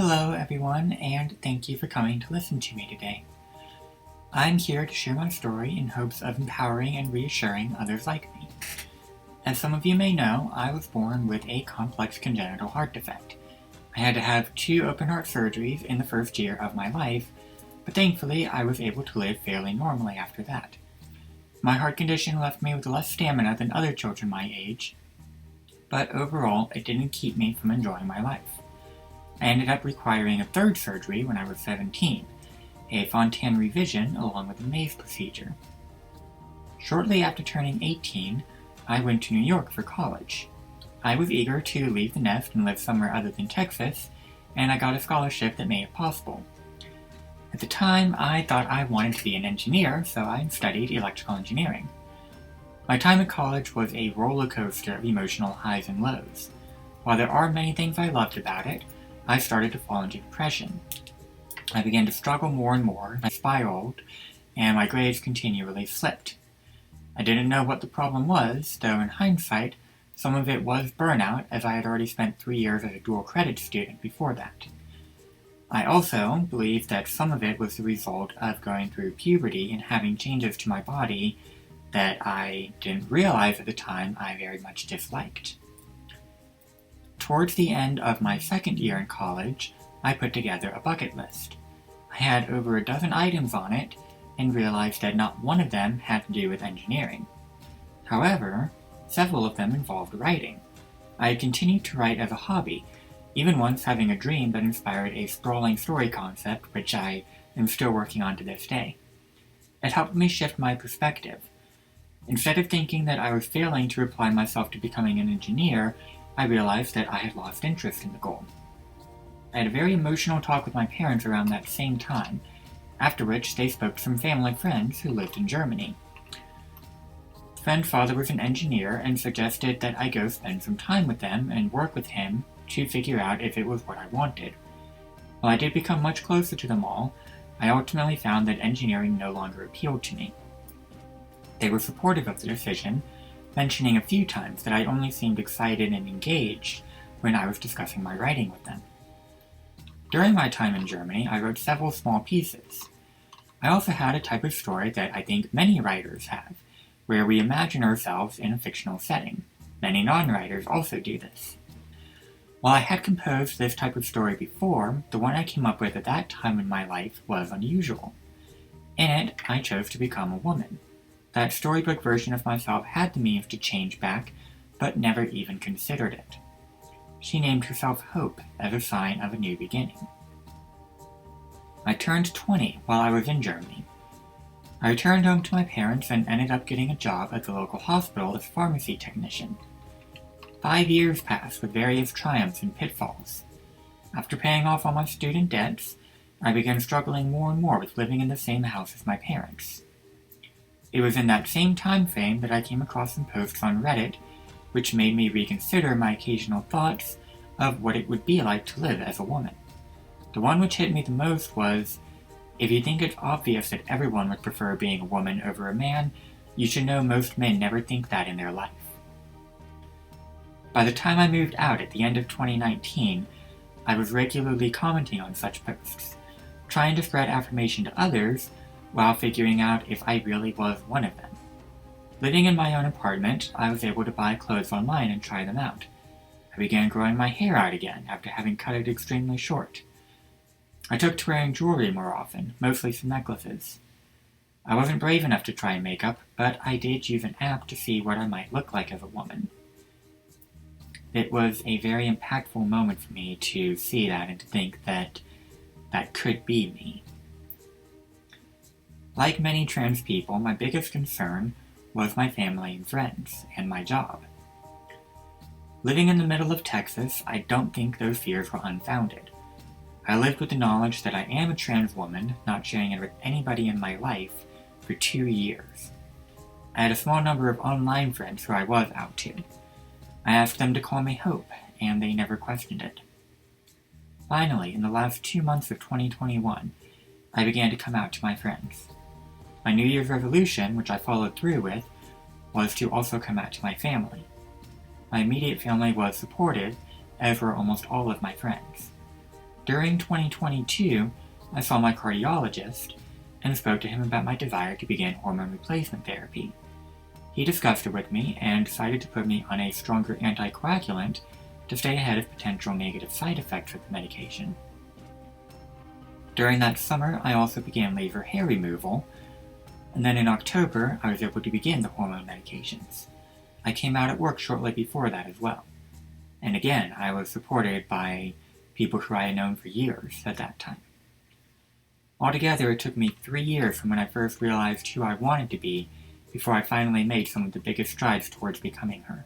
Hello everyone, and thank you for coming to listen to me today. I'm here to share my story in hopes of empowering and reassuring others like me. As some of you may know, I was born with a complex congenital heart defect. I had to have 2 open heart surgeries in the first year of my life, but thankfully I was able to live fairly normally after that. My heart condition left me with less stamina than other children my age, but overall it didn't keep me from enjoying my life. I ended up requiring a 3rd surgery when I was 17, a Fontan revision along with a Maze procedure. Shortly after turning 18, I went to New York for college. I was eager to leave the nest and live somewhere other than Texas, and I got a scholarship that made it possible. At the time, I thought I wanted to be an engineer, so I studied electrical engineering. My time at college was a roller coaster of emotional highs and lows. While there are many things I loved about it, I started to fall into depression. I began to struggle more and more, I spiraled, and my grades continually slipped. I didn't know what the problem was, though in hindsight, some of it was burnout, as I had already spent 3 years as a dual credit student before that. I also believed that some of it was the result of going through puberty and having changes to my body that I didn't realize at the time I very much disliked. Towards the end of my 2nd year in college, I put together a bucket list. I had over a dozen items on it, and realized that not one of them had to do with engineering. However, several of them involved writing. I had continued to write as a hobby, even once having a dream that inspired a sprawling story concept, which I am still working on to this day. It helped me shift my perspective. Instead of thinking that I was failing to apply myself to becoming an engineer, I realized that I had lost interest in the goal. I had a very emotional talk with my parents around that same time, after which they spoke to some family friends who lived in Germany. Friend's father was an engineer and suggested that I go spend some time with them and work with him to figure out if it was what I wanted. While I did become much closer to them all, I ultimately found that engineering no longer appealed to me. They were supportive of the decision, mentioning a few times that I only seemed excited and engaged when I was discussing my writing with them. During my time in Germany, I wrote several small pieces. I also had a type of story that I think many writers have, where we imagine ourselves in a fictional setting. Many non-writers also do this. While I had composed this type of story before, the one I came up with at that time in my life was unusual. In it, I chose to become a woman. That storybook version of myself had the means to change back, but never even considered it. She named herself Hope as a sign of a new beginning. I turned 20 while I was in Germany. I returned home to my parents and ended up getting a job at the local hospital as a pharmacy technician. 5 years passed with various triumphs and pitfalls. After paying off all my student debts, I began struggling more and more with living in the same house as my parents. It was in that same time frame that I came across some posts on Reddit, which made me reconsider my occasional thoughts of what it would be like to live as a woman. The one which hit me the most was, if you think it's obvious that everyone would prefer being a woman over a man, you should know most men never think that in their life. By the time I moved out at the end of 2019, I was regularly commenting on such posts, trying to spread affirmation to others, while figuring out if I really was one of them. Living in my own apartment, I was able to buy clothes online and try them out. I began growing my hair out again after having cut it extremely short. I took to wearing jewelry more often, mostly some necklaces. I wasn't brave enough to try makeup, but I did use an app to see what I might look like as a woman. It was a very impactful moment for me to see that and to think that that could be me. Like many trans people, my biggest concern was my family and friends, and my job. Living in the middle of Texas, I don't think those fears were unfounded. I lived with the knowledge that I am a trans woman, not sharing it with anybody in my life, for 2 years. I had a small number of online friends who I was out to. I asked them to call me Hope, and they never questioned it. Finally, in the last 2 months of 2021, I began to come out to my friends. My New Year's resolution, which I followed through with, was to also come out to my family. My immediate family was supportive, as were almost all of my friends. During 2022, I saw my cardiologist and spoke to him about my desire to begin hormone replacement therapy. He discussed it with me and decided to put me on a stronger anticoagulant to stay ahead of potential negative side effects of the medication. During that summer, I also began laser hair removal, and then in October, I was able to begin the hormone medications. I came out at work shortly before that as well. And again, I was supported by people who I had known for years at that time. Altogether, it took me 3 years from when I first realized who I wanted to be before I finally made some of the biggest strides towards becoming her.